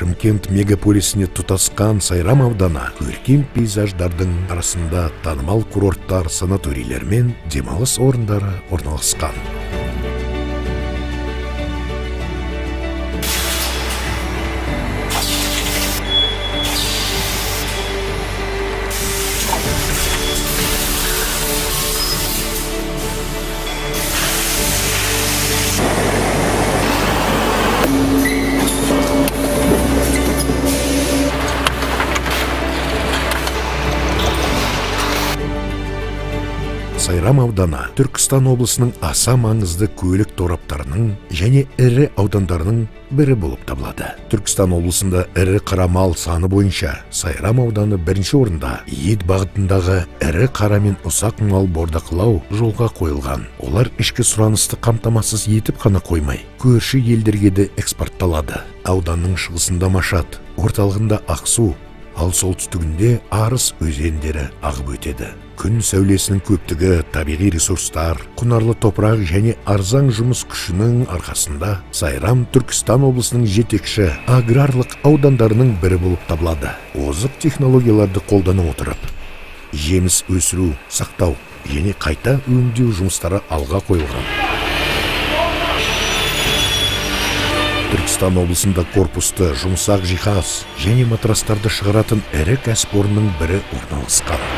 Шымкент мегаполисіне тұтасқан Сайрам ауданы көркем пейзаждардың арасында танымал курорттар, санаторийлер мен демалыс орындары орналасқан. Сайрам ауданы Түркістан облысының аса маңызды көлік тораптарының және ірі аудандарының бірі болып табылады. Түркістан облысында ірі қара мал саны бойынша Сайрам ауданы бірінші орында. Ет бағытындағы ірі қара мен ұсақ мал бордақылау жолға қойылған. Олар ішкі сұранысты қамтамасыз етіп қана қоймай, көрші елдерге де экспортталады. Ауданның шығысында Машат, орталығында Ақсу, ал солтүстігінде Арыс өзендері ағып өтеді. Күн сәулесінің көптігі, табиғи ресурстар, құнарлы топырақ және арзан жұмыс күшінің арқасында Сайрам Түркістан облысының жетекші аграрлық аудандарының бірі болып табылады. Озық технологияларды қолдана отырып, жеміс өсіру, сақтау және қайта өңдеу жұмыстары алға қойылған. Түркістан облысында корпусты, жұмсақ жиһаз және матрастарды шығаратын ірі кәсіпорынның бірі орналасқан.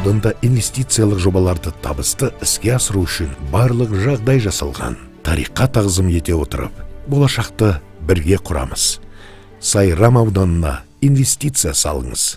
Ауданда инвестициялық жобаларды табысты іске асыру үшін барлық жағдай жасалған. Тарихқа тағзым ете отырып, болашақты бірге құрамыз. Сайрам ауданына инвестиция салыңыз.